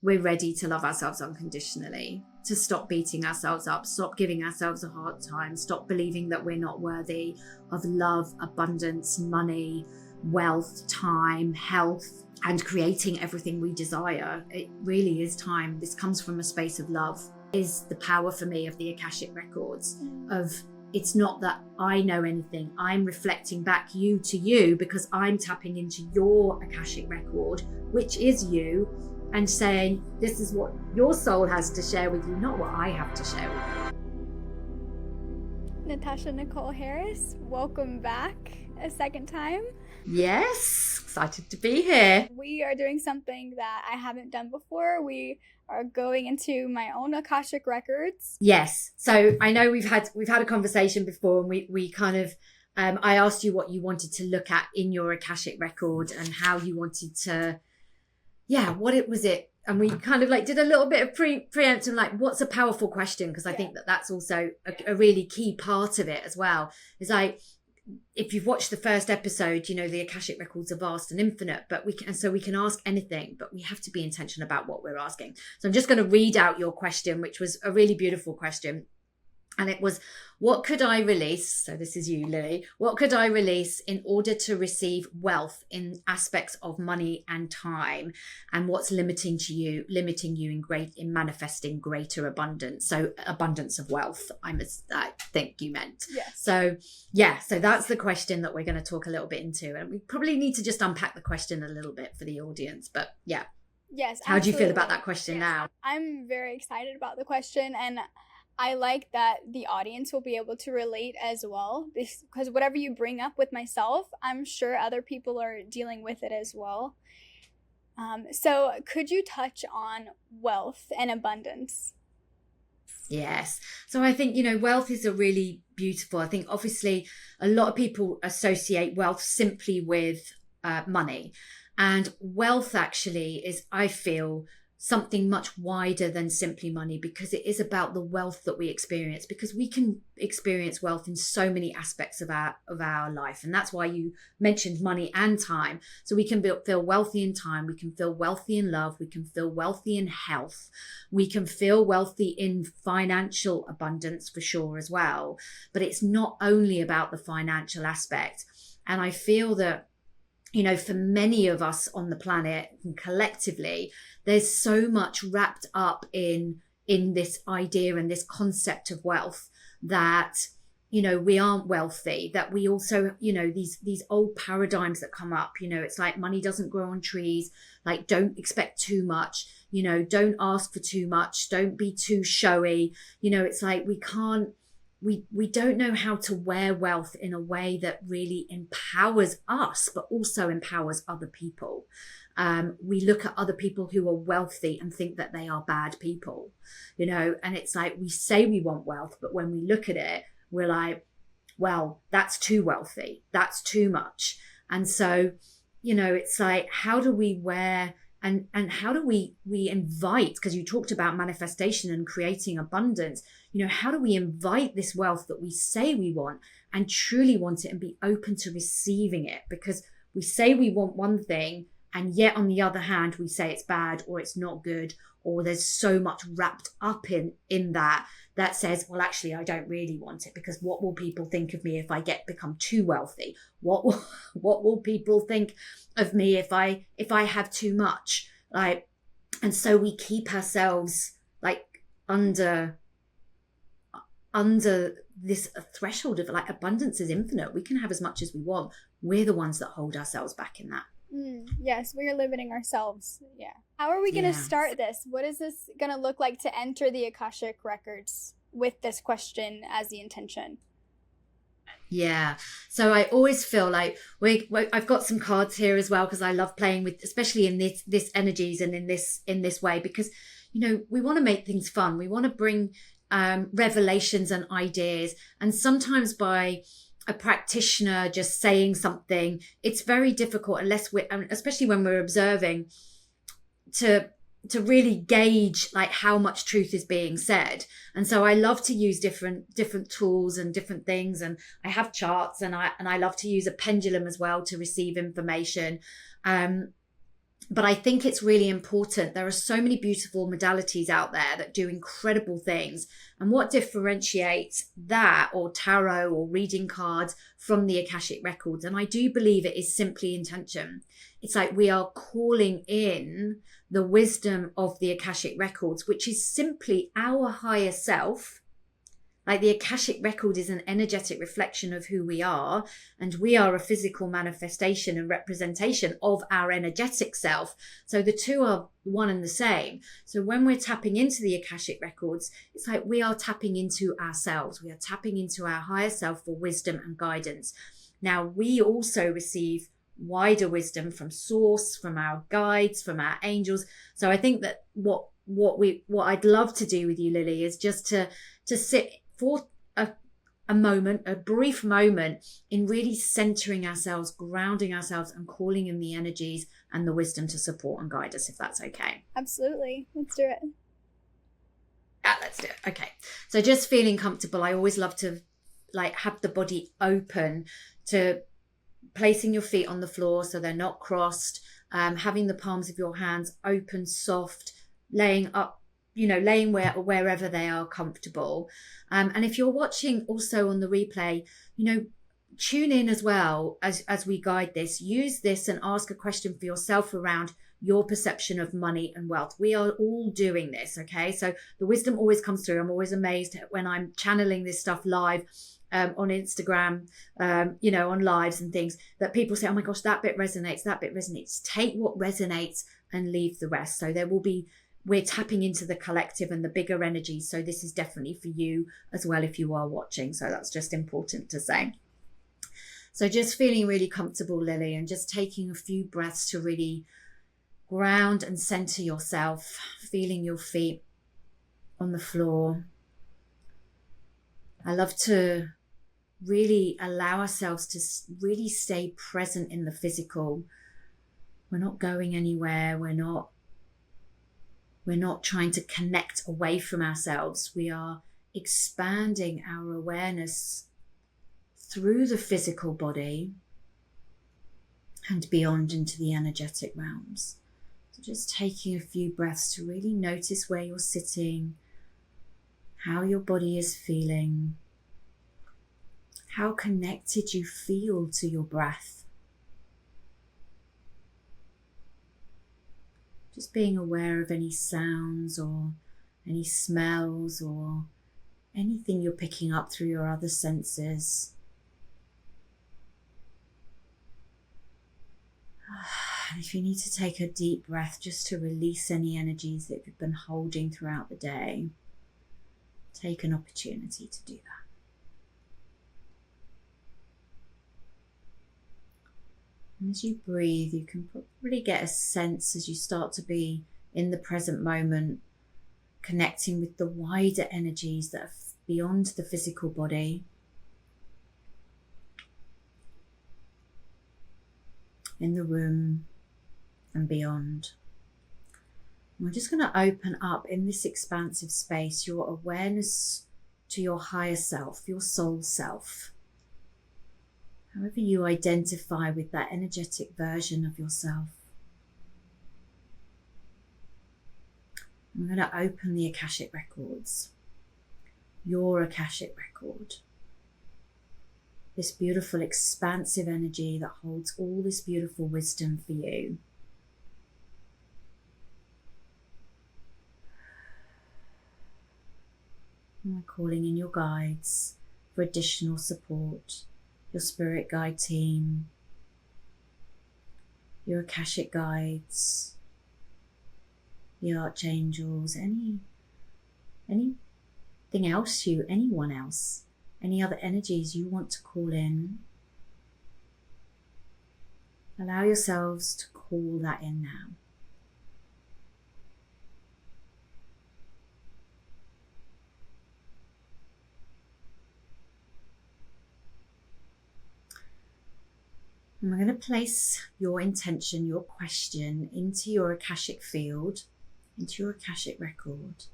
we're ready to love ourselves unconditionally, to stop beating ourselves up, stop giving ourselves a hard time, stop believing that we're not worthy of love, abundance, money, wealth, time, health, and creating everything we desire. It really is time. This comes from a space of love. Is the power for me of the Akashic Records of, it's not that I know anything. I'm reflecting back you to you because I'm tapping into your Akashic record, which is you, and saying, this is what your soul has to share with you, not what I have to share with you. Natasha Nicole Harris, welcome back a second time. Yes, excited to be here. We are doing something that I haven't done before. We are going into my own Akashic Records. Yes. So I know we've had a conversation before, and we kind of I asked you what you wanted to look at in your Akashic record and how you wanted to, what it was it. And we kind of like did a little bit of preempt and like, what's a powerful question? Because I think that that's also a really key part of it as well. Is like, if you've watched the first episode, you know, the Akashic records are vast and infinite, but we can ask anything, but we have to be intentional about what we're asking. So I'm just going to read out your question, which was a really beautiful question. And it was, what could I release? So this is you, Lily. What could I release in order to receive wealth in aspects of money and time? And what's limiting you in manifesting greater abundance? So abundance of wealth, I think you meant. Yes. So that's the question that we're going to talk a little bit into. And we probably need to just unpack the question a little bit for the audience. But yeah. Yes. How do you feel about that question now? I'm very excited about the question, and I like that the audience will be able to relate as well, because whatever you bring up with myself, I'm sure other people are dealing with it as well. So could you touch on wealth and abundance? Yes. So I think, wealth is a really beautiful, I think obviously a lot of people associate wealth simply with money, and wealth actually is, I feel, something much wider than simply money, because it is about the wealth that we experience, because we can experience wealth in so many aspects of our life. And that's why you mentioned money and time. So we can feel wealthy in time, we can feel wealthy in love, we can feel wealthy in health, we can feel wealthy in financial abundance for sure as well. But it's not only about the financial aspect. And I feel that, for many of us on the planet and collectively, there's so much wrapped up in this idea and this concept of wealth that, we aren't wealthy, that we also, these old paradigms that come up, it's like money doesn't grow on trees, like don't expect too much, don't ask for too much, don't be too showy. It's like we don't know how to wear wealth in a way that really empowers us, but also empowers other people. We look at other people who are wealthy and think that they are bad people, and it's like, we say we want wealth, but when we look at it, we're like, well, that's too wealthy, that's too much. And so, it's like, how do we wear and how do we invite, because you talked about manifestation and creating abundance, how do we invite this wealth that we say we want and truly want it and be open to receiving it? Because we say we want one thing, and yet on the other hand, we say it's bad or it's not good, or there's so much wrapped up in that says, well, actually, I don't really want it, because what will people think of me if I become too wealthy? What will people think of me if I have too much? Like, and so we keep ourselves like under this threshold of like, abundance is infinite. We can have as much as we want. We're the ones that hold ourselves back in that. Yes, we are limiting ourselves. Yeah. How are we going to start this? What is this going to look like to enter the Akashic Records with this question as the intention? Yeah. So I always feel like I've got some cards here as well, because I love playing with, especially in this energies and in this way, because, we want to make things fun. We want to bring revelations and ideas. And sometimes by a practitioner just saying something, it's very difficult unless especially when we're observing, to really gauge like how much truth is being said. And so I love to use different tools and different things. And I have charts, and I love to use a pendulum as well to receive information. But I think it's really important. There are so many beautiful modalities out there that do incredible things. And what differentiates that or tarot or reading cards from the Akashic Records? And I do believe it is simply intention. It's like we are calling in the wisdom of the Akashic Records, which is simply our higher self. Like the Akashic record is an energetic reflection of who we are, and we are a physical manifestation and representation of our energetic self. So the two are one and the same. So when we're tapping into the Akashic records, it's like we are tapping into ourselves. We are tapping into our higher self for wisdom and guidance. Now, we also receive wider wisdom from source, from our guides, from our angels. So I think that what I'd love to do with you, Lily, is just to sit for a moment, a brief moment, in really centering ourselves, grounding ourselves, and calling in the energies and the wisdom to support and guide us, if that's okay. Absolutely. Let's do it. Let's do it. Okay. So just feeling comfortable. I always love to have the body open, to placing your feet on the floor so they're not crossed, having the palms of your hands open, soft, laying up, laying wherever they are comfortable. And if you're watching also on the replay, tune in as well as we guide this. Use this and ask a question for yourself around your perception of money and wealth. We are all doing this, okay? So the wisdom always comes through. I'm always amazed when I'm channeling this stuff live on Instagram, on lives and things, that people say, oh my gosh, that bit resonates. Take what resonates and leave the rest. So we're tapping into the collective and the bigger energies. So this is definitely for you as well if you are watching. So that's just important to say. So just feeling really comfortable, Lily, and just taking a few breaths to really ground and center yourself, feeling your feet on the floor. I love to really allow ourselves to really stay present in the physical. We're not going anywhere. We're not trying to connect away from ourselves. We are expanding our awareness through the physical body and beyond into the energetic realms. So just taking a few breaths to really notice where you're sitting, how your body is feeling, how connected you feel to your breath. Just being aware of any sounds or any smells or anything you're picking up through your other senses. And if you need to take a deep breath just to release any energies that you've been holding throughout the day, take an opportunity to do that. And as you breathe, you can probably get a sense as you start to be in the present moment, connecting with the wider energies that are beyond the physical body. In the room and beyond. And we're just going to open up in this expansive space your awareness to your higher self, your soul self. However you identify with that energetic version of yourself. I'm going to open the Akashic Records, your Akashic record. This beautiful expansive energy that holds all this beautiful wisdom for you. And we're calling in your guides for additional support. Your spirit guide team, your Akashic guides, the archangels, anything else anyone else, any other energies you want to call in. Allow yourselves to call that in now. And we're going to place your intention, your question into your Akashic field, into your Akashic record,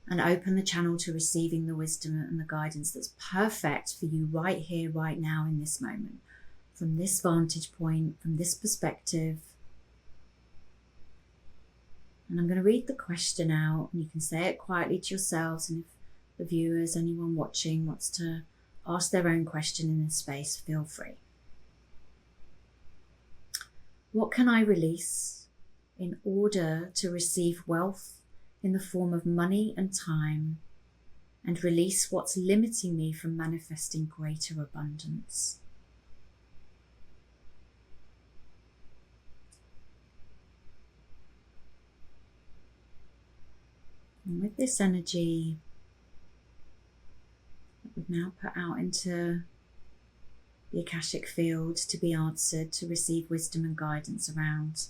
and open the channel to receiving the wisdom and the guidance that's perfect for you right here, right now, in this moment, from this vantage point, from this perspective, And I'm going to read the question out, and you can say it quietly to yourselves. And if the viewers, anyone watching, wants to ask their own question in this space, feel free. What can I release in order to receive wealth in the form of money and time, and release what's limiting me from manifesting greater abundance? And with this energy that we've now put out into the Akashic field to be answered, to receive wisdom and guidance around,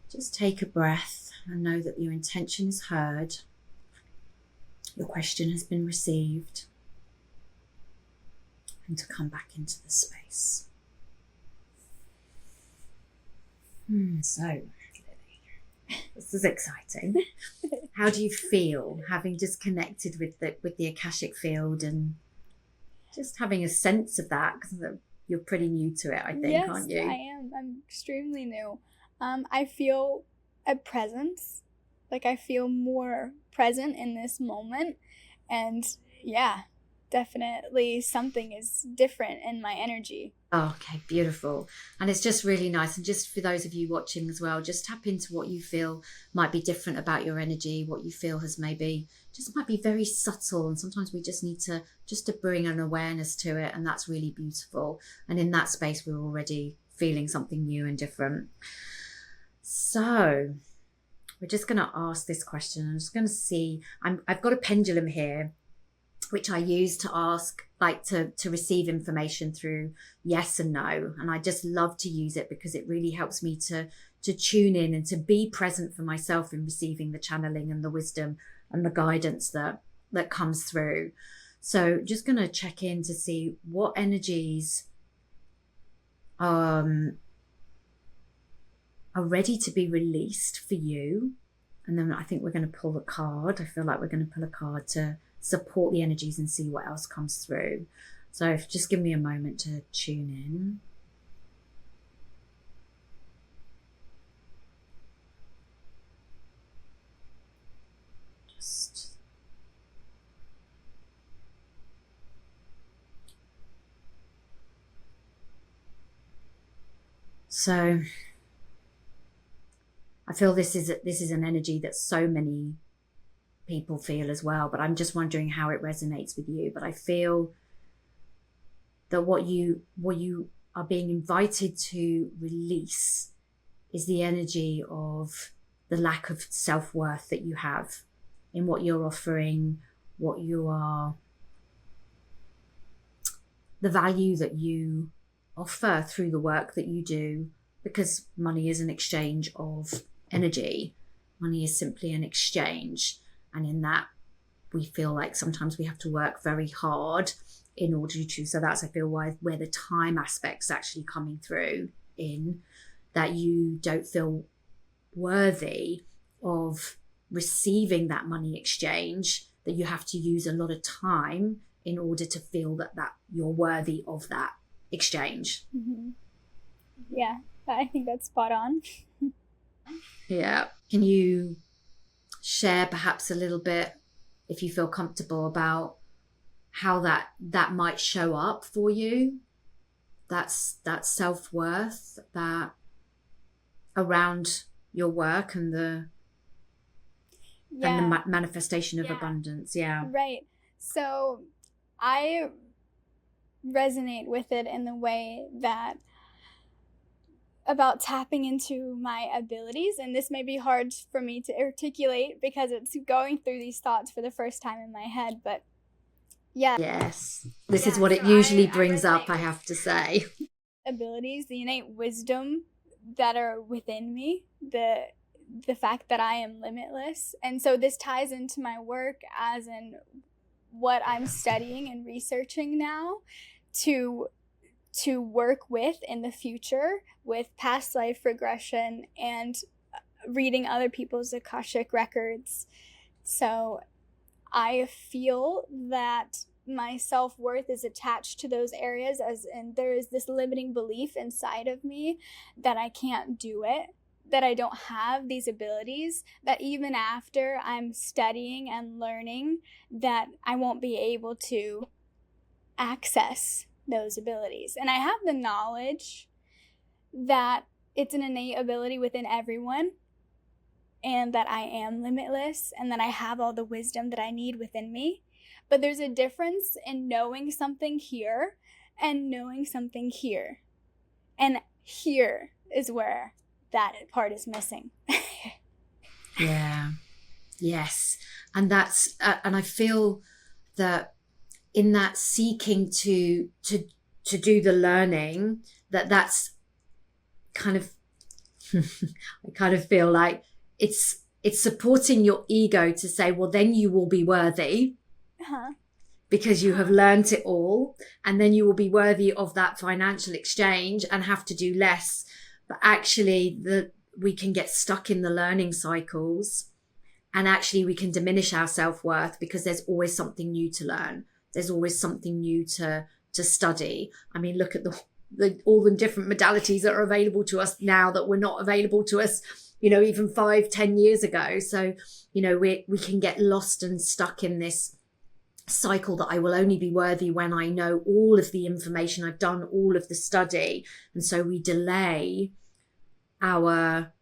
just take a breath and know that your intention is heard, your question has been received, and to come back into the space. So, this is exciting. How do you feel having just connected with the Akashic field and just having a sense of that? Because you're pretty new to it, I think, yes, aren't you? I am. I'm extremely new. I feel a presence. Like, I feel more present in this moment. And yeah, definitely something is different in my energy. Oh, okay, beautiful. And it's just really nice. And just for those of you watching as well, just tap into what you feel might be different about your energy, what you feel has maybe just might be very subtle. And sometimes we just need to bring an awareness to it. And that's really beautiful. And in that space, we're already feeling something new and different. So we're just going to ask this question. I'm just going to see, I've got a pendulum here, which I use to ask, like to receive information through yes and no. And I just love to use it because it really helps me to tune in and to be present for myself in receiving the channeling and the wisdom and the guidance that comes through. So just going to check in to see what energies are ready to be released for you. And then I think we're going to pull a card. I feel like we're going to pull a card to support the energies and see what else comes through. So just give me a moment to tune in. So I feel this is an energy that so many people feel as well, but I'm just wondering how it resonates with you. But I feel that what you are being invited to release is the energy of the lack of self-worth that you have in what you're offering, what you are, the value that you offer through the work that you do, because money is an exchange of energy. Money is simply an exchange. And in that, we feel like sometimes we have to work very hard in order to. So that's, I feel, where the time aspect's actually coming through, in that you don't feel worthy of receiving that money exchange, that you have to use a lot of time in order to feel that you're worthy of that exchange. Mm-hmm. Yeah, I think that's spot on. Yeah. Can you share perhaps a little bit, if you feel comfortable, about how that might show up for you? That's that self-worth, that around your work and the manifestation of abundance. Yeah. Right. So I resonate with it in the way that about tapping into my abilities, and this may be hard for me to articulate because it's going through these thoughts for the first time in my head, but yeah. Yes, this is what it usually brings up, I have to say. Abilities, the innate wisdom that are within me, the fact that I am limitless. And so this ties into my work, as in what I'm studying and researching now to work with in the future with past life regression and reading other people's Akashic records. So I feel that my self-worth is attached to those areas, and there is this limiting belief inside of me that I can't do it, that I don't have these abilities, that even after I'm studying and learning, that I won't be able to access those abilities. And I have the knowledge that it's an innate ability within everyone, and that I am limitless, and that I have all the wisdom that I need within me. But there's a difference in knowing something here and knowing something here. And here is where that part is missing. Yeah. Yes. And that's, and I feel that in that seeking to do the learning, that's kind of, I kind of feel like it's supporting your ego to say, well, then you will be worthy because you have learned it all, and then you will be worthy of that financial exchange and have to do less. But actually we can get stuck in the learning cycles, and actually we can diminish our self-worth because there's always something new to learn. There's always something new to study. I mean, look at all the different modalities that are available to us now that were not available to us, even 5-10 years ago. So, we can get lost and stuck in this cycle that I will only be worthy when I know all of the information, I've done all of the study. And so we delay our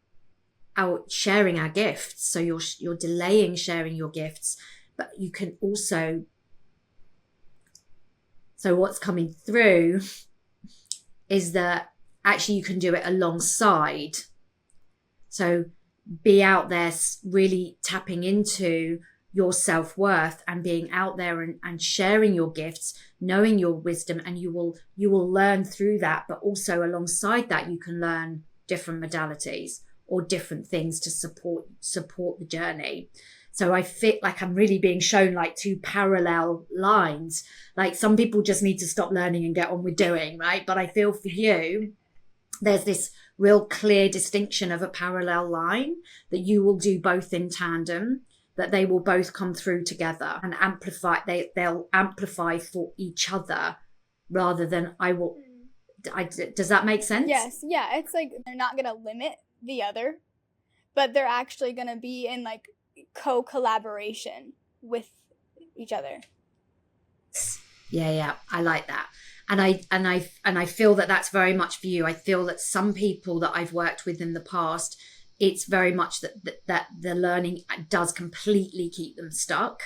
sharing our gifts. So you're delaying sharing your gifts, but you can also, so what's coming through is that actually you can do it alongside. So be out there really tapping into your self-worth and being out there and sharing your gifts, knowing your wisdom, and you will learn through that. But also alongside that, you can learn different modalities or different things to support the journey. So I feel like I'm really being shown like two parallel lines. Like some people just need to stop learning and get on with doing, right? But I feel for you, there's this real clear distinction of a parallel line that you will do both in tandem, that they will both come through together and amplify. They'll amplify for each other rather than does that make sense? Yes. Yeah. It's like they're not going to limit the other, but they're actually going to be in like co-collaboration with each other. Yeah. I like that. And I feel that that's very much for you. I feel that some people that I've worked with in the past, it's very much that the learning does completely keep them stuck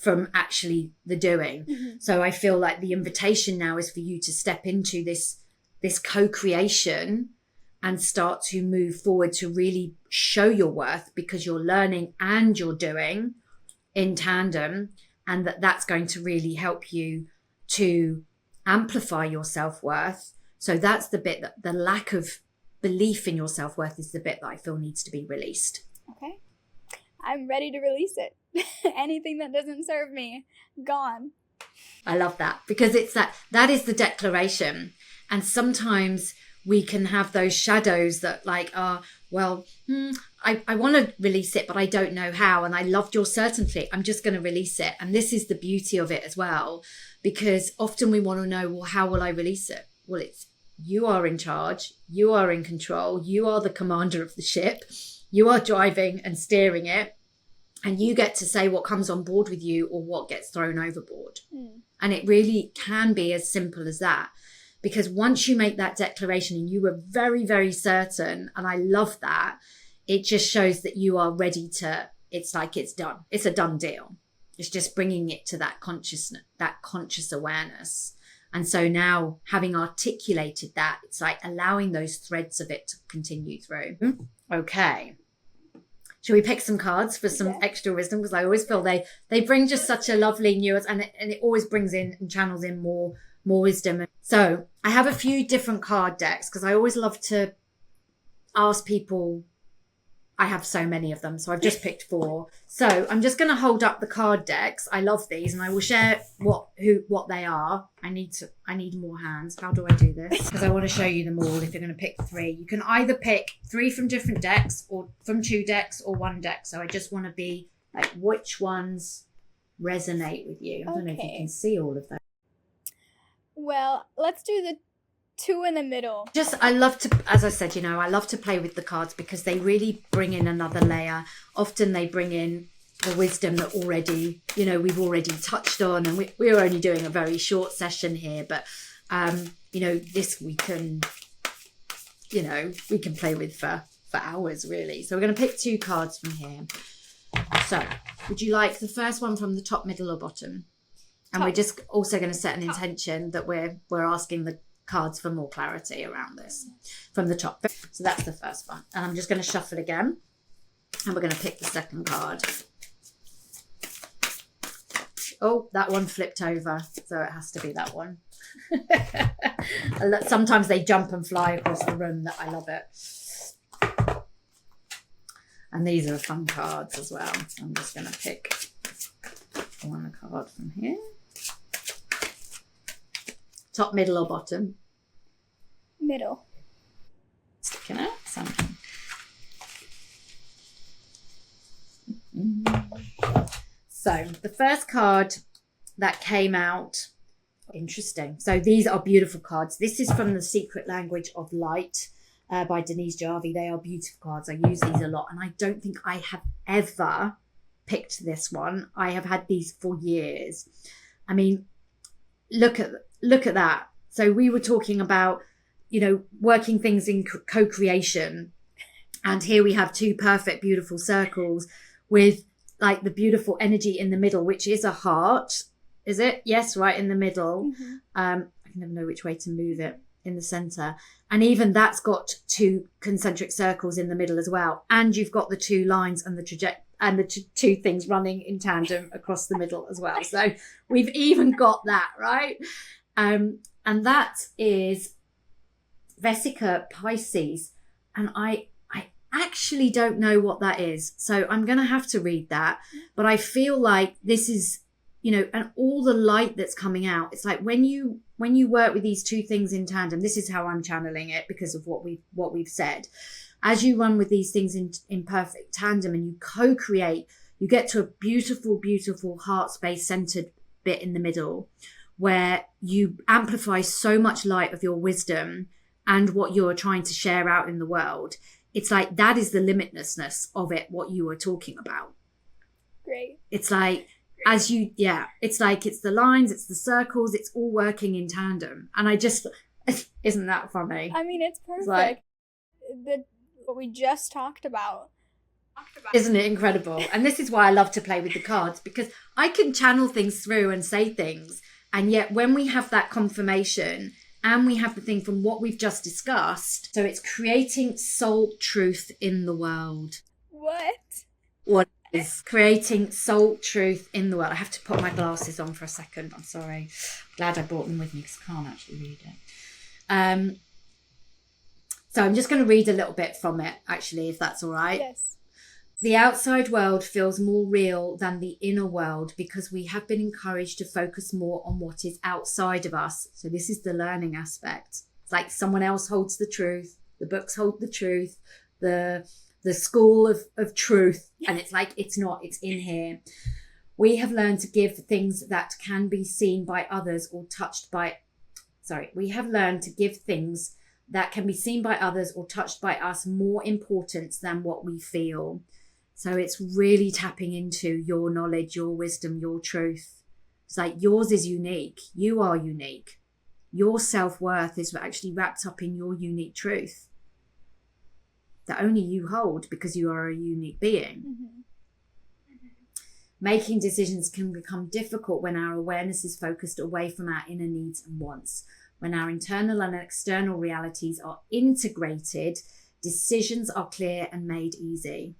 from actually the doing. Mm-hmm. So I feel like the invitation now is for you to step into this co-creation and start to move forward to really show your worth, because you're learning and you're doing in tandem, and that's going to really help you to amplify your self-worth. So that's the bit that the lack of belief in your self-worth is the bit that I feel needs to be released. Okay. I'm ready to release it. Anything that doesn't serve me, gone. I love that, because it's that is the declaration. And sometimes we can have those shadows that like are, well, I want to release it, but I don't know how. And I loved your certainty. I'm just going to release it. And this is the beauty of it as well, because often we want to know, well, how will I release it? Well, it's you are in charge. You are in control. You are the commander of the ship. You are driving and steering it. And you get to say what comes on board with you or what gets thrown overboard. And it really can be as simple as that. Because once you make that declaration and you are very, very certain, and I love that, it just shows that you are ready to, it's like it's done. It's a done deal. It's just bringing it to that consciousness, that conscious awareness. And so now, having articulated that, it's like allowing those threads of it to continue through. Okay. Shall we pick some cards for some extra wisdom? Because I always feel they bring just such a lovely nuance, and it always brings in and channels in more wisdom. So I have a few different card decks because I always love to ask people. I have so many of them, so I've just picked 4. So I'm just going to hold up the card decks. I love these, and I will share what they are. I need more hands. How do I do this? Because I want to show you them all. If you're going to pick 3, you can either pick 3 from different decks, or from 2 decks, or 1 deck. So I just want to be like, which ones resonate with you? I don't know if you can see all of that. Well, let's do the 2 in the middle. I love to, as I said, I love to play with the cards because they really bring in another layer. Often they bring in the wisdom that already, we've already touched on, and we're only doing a very short session here, but, this we can play with for hours, really. So we're going to pick 2 cards from here. So would you like the first one from the top, middle, or bottom? And top. We're just also going to set an intention that we're asking the cards for more clarity around this from the top. So that's the first one. And I'm just going to shuffle again. And we're going to pick the second card. Oh, that one flipped over. So it has to be that one. Sometimes they jump and fly across the room. I love it. And these are fun cards as well. So I'm just going to pick one card from here. Top, middle, or bottom? Middle. Sticking out something. So the first card that came out, interesting. So these are beautiful cards. This is from The Secret Language of Light by Denise Jarvie. They are beautiful cards. I use these a lot, and I don't think I have ever picked this one. I have had these for years. I mean, look at that. So we were talking about, working things in co-creation, and here we have 2 perfect, beautiful circles with like the beautiful energy in the middle, which is a heart. Is it? Yes, right in the middle. Mm-hmm. I can never know which way to move it. In the center, and even that's got 2 concentric circles in the middle as well, and you've got the 2 lines and the 2 things running in tandem across the middle as well. So we've even got that, right? And that is Vesica Pisces, and I actually don't know what that is, so I'm gonna have to read that. But I feel like this is, and all the light that's coming out, it's like when you work with these 2 things in tandem, this is how I'm channeling it because of what we've said. As you run with these things in perfect tandem and you co-create, you get to a beautiful, beautiful heart space centered bit in the middle where you amplify so much light of your wisdom and what you're trying to share out in the world. It's like that is the limitlessness of it, what you were talking about. Great. It's like, it's like it's the lines, it's the circles, it's all working in tandem. And isn't that funny? I mean, it's perfect. What we just talked about. Isn't it incredible? And this is why I love to play with the cards, because I can channel things through and say things. And yet when we have that confirmation and we have the thing from what we've just discussed, so it's creating soul truth in the world. What is creating soul truth in the world? I have to put my glasses on for a second. I'm sorry. Glad I brought them with me because I can't actually read it. So I'm just going to read a little bit from it, actually, if that's all right. Yes. The outside world feels more real than the inner world because we have been encouraged to focus more on what is outside of us. So this is the learning aspect. It's like someone else holds the truth. The books hold the truth. The school of truth. And it's like, it's not, it's in here. We have learned to give things that can be seen by others or touched by, we have learned to give things that can be seen by others or touched by us more importance than what we feel. So it's really tapping into your knowledge, your wisdom, your truth. It's like yours is unique. You are unique. Your self-worth is actually wrapped up in your unique truth that only you hold because you are a unique being. Mm-hmm. Making decisions can become difficult when our awareness is focused away from our inner needs and wants. When our internal and external realities are integrated, decisions are clear and made easy.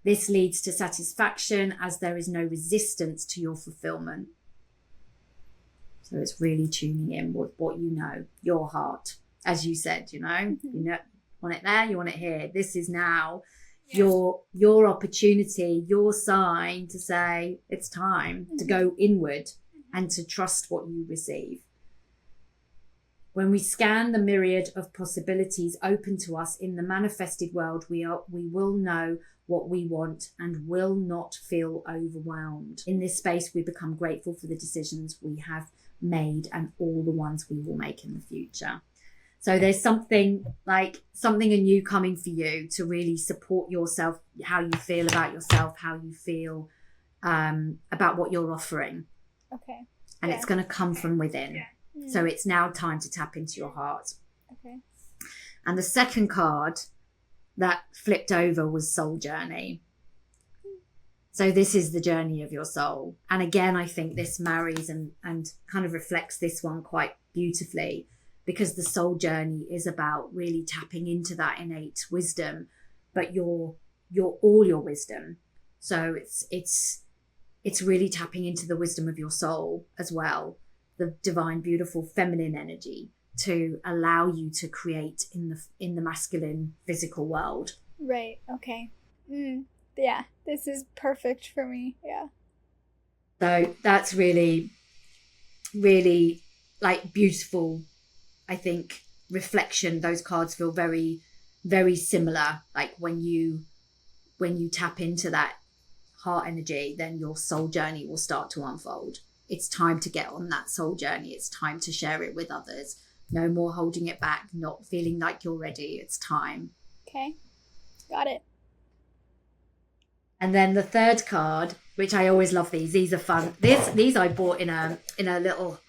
This leads to satisfaction as there is no resistance to your fulfillment. So it's really tuning in with what you know, your heart, as you said, you want it there, you want it here. This is now your opportunity, your sign to say it's time to go inward and to trust what you receive. When we scan the myriad of possibilities open to us in the manifested world, we will know what we want and will not feel overwhelmed. In this space, we become grateful for the decisions we have made and all the ones we will make in the future. So there's something anew coming for you to really support yourself, how you feel about yourself, how you feel about what you're offering. Okay. And it's going to come from within. Yeah. So it's now time to tap into your heart. Okay. And the second card that flipped over was Soul Journey. So this is the journey of your soul. And again, I think this marries and kind of reflects this one quite beautifully, because the soul journey is about really tapping into that innate wisdom, but your all your wisdom. So it's really tapping into the wisdom of your soul as well, the divine, beautiful feminine energy to allow you to create in the masculine physical world. Right. Okay. Yeah, this is perfect for me. Yeah. So that's really, really like beautiful, I think, reflection. Those cards feel very, very similar. Like when you tap into that heart energy, then your soul journey will start to unfold. It's time to get on that soul journey. It's time to share it with others. No more holding it back, not feeling like you're ready. It's time. Okay. Got it. And then the third card, which I always love these are fun. These I bought in a little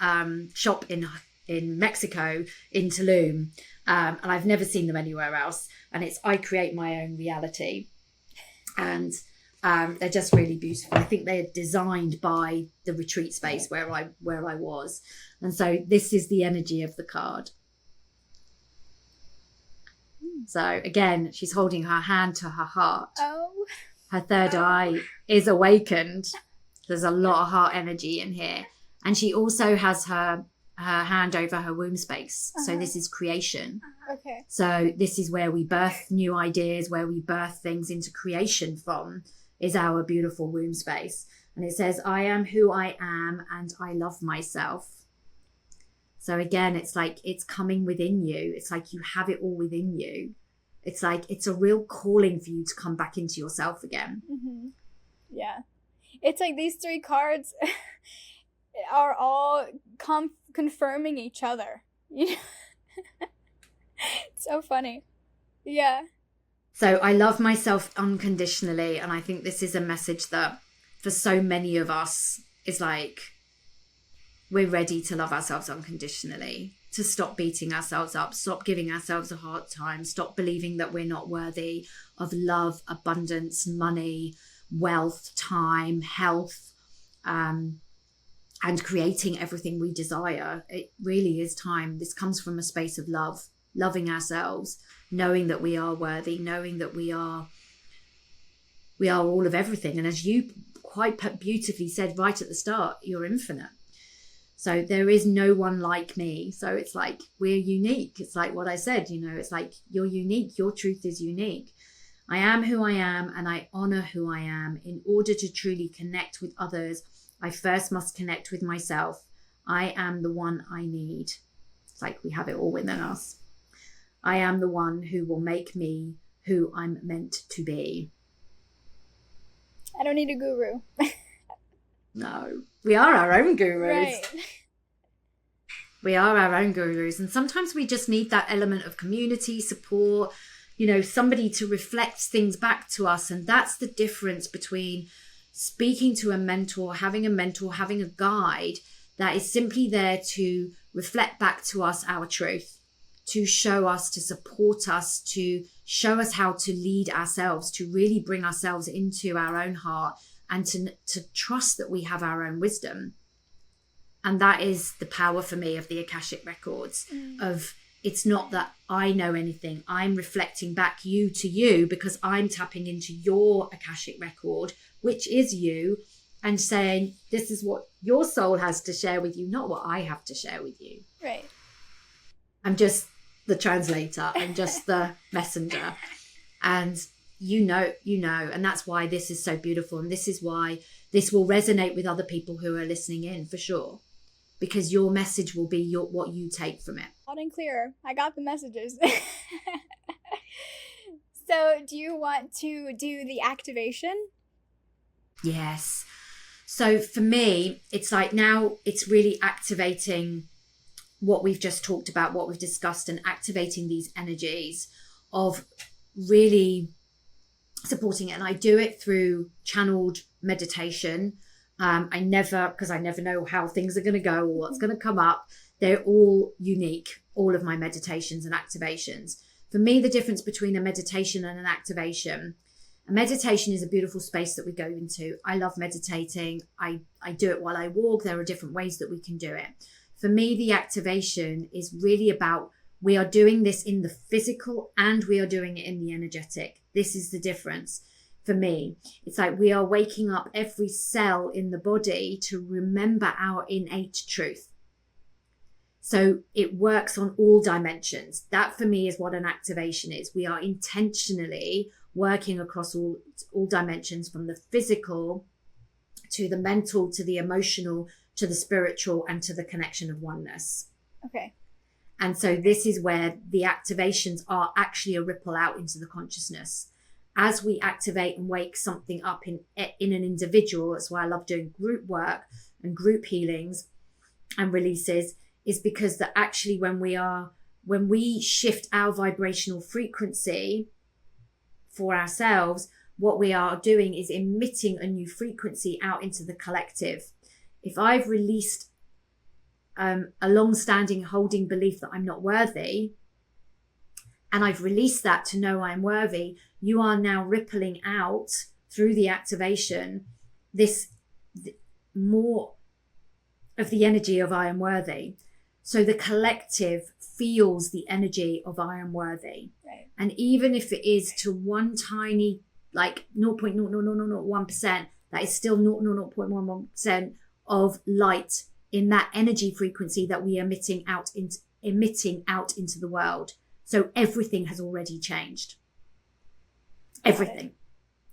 shop in Mexico, in Tulum, and I've never seen them anywhere else. And it's I create my own reality, and they're just really beautiful. I think they're designed by the retreat space where I was, and so this is the energy of the card. So again, she's holding her hand to her heart. Oh. Her third eye is awakened. There's a lot of heart energy in here. And she also has her hand over her womb space. So this is creation. Okay. So this is where we birth new ideas, where we birth things into creation from, is our beautiful womb space. And it says, I am who I am and I love myself. So again, it's like it's coming within you. It's like you have it all within you. It's like it's a real calling for you to come back into yourself again. Mm-hmm. Yeah. It's like these three cards are all confirming each other. It's so funny. Yeah. So I love myself unconditionally. And I think this is a message that for so many of us is like, we're ready to love ourselves unconditionally, to stop beating ourselves up, stop giving ourselves a hard time, stop believing that we're not worthy of love, abundance, money, wealth, time, health, and creating everything we desire. It really is time. This comes from a space of love, loving ourselves, knowing that we are worthy, knowing that we are all of everything. And as you quite beautifully said right at the start, you're infinite. So there is no one like me. So it's like we're unique. It's like what I said, it's like you're unique. Your truth is unique. I am who I am and I honor who I am. In order to truly connect with others, I first must connect with myself. I am the one I need. It's like we have it all within us. I am the one who will make me who I'm meant to be. I don't need a guru. No, we are our own gurus. Right. We are our own gurus. And sometimes we just need that element of community support, somebody to reflect things back to us. And that's the difference between speaking to a mentor, having a guide that is simply there to reflect back to us our truth, to show us, to support us, to show us how to lead ourselves, to really bring ourselves into our own heart, and to trust that we have our own wisdom. And that is the power for me of the Akashic Records, of it's not that I know anything. I'm reflecting back you to you because I'm tapping into your Akashic record, which is you, and saying, this is what your soul has to share with you, not what I have to share with you. Right. I'm just the translator. I'm just the messenger. And you know, and that's why this is so beautiful. And this is why this will resonate with other people who are listening in, for sure, because your message will be what you take from it. Loud and clear. I got the messages. So do you want to do the activation? Yes. So for me, it's like now it's really activating what we've just talked about, what we've discussed, and activating these energies of really supporting it. And I do it through channeled meditation. Because I never know how things are going to go or what's going to come up. They're all unique, all of my meditations and activations. For me, the difference between a meditation and an activation, a meditation is a beautiful space that we go into. I love meditating. I do it while I walk. There are different ways that we can do it. For me, the activation is really about, we are doing this in the physical and we are doing it in the energetic. This is the difference. For me, it's like we are waking up every cell in the body to remember our innate truth. So it works on all dimensions. That for me is what an activation is. We are intentionally working across all dimensions, from the physical to the mental, to the emotional, to the spiritual, and to the connection of oneness. Okay. And so this is where the activations are actually a ripple out into the consciousness. As we activate and wake something up in an individual, that's why I love doing group work and group healings and releases, is because that actually when we shift our vibrational frequency for ourselves, what we are doing is emitting a new frequency out into the collective. If I've released a long-standing holding belief that I'm not worthy, and I've released that to know I'm worthy, you are now rippling out through the activation more of the energy of I am worthy. So the collective feels the energy of I am worthy. Right. And even if it is to one tiny, like 0.00001%, that is still 0.001% of light in that energy frequency that we are emitting out into the world. So everything has already changed. Everything.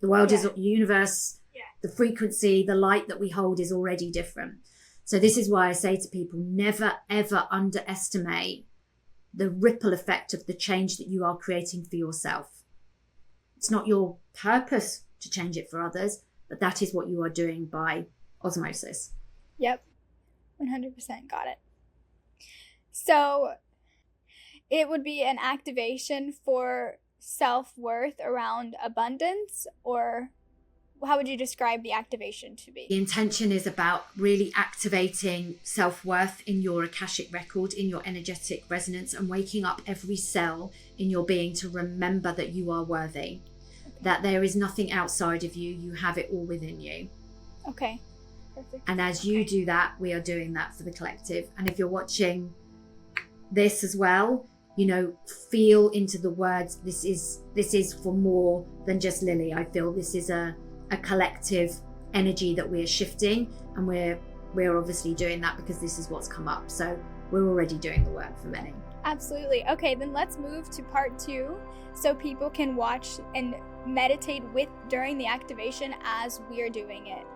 The world is the universe, the frequency, the light that we hold is already different. So this is why I say to people, never, ever underestimate the ripple effect of the change that you are creating for yourself. It's not your purpose to change it for others, but that is what you are doing by osmosis. Yep. 100% got it. So it would be an activation for self-worth around abundance, or how would you describe the activation to be? The intention is about really activating self-worth in your Akashic record, in your energetic resonance, and waking up every cell in your being to remember that you are worthy, that there is nothing outside of you, you have it all within you. Okay, perfect. And as you do that, we are doing that for the collective. And if you're watching this as well, feel into the words, this is for more than just Lily. I feel this is a collective energy that we're shifting, and we're obviously doing that because this is what's come up. So we're already doing the work for many. Absolutely. Okay, then let's move to part 2 so people can watch and meditate during the activation as we're doing it.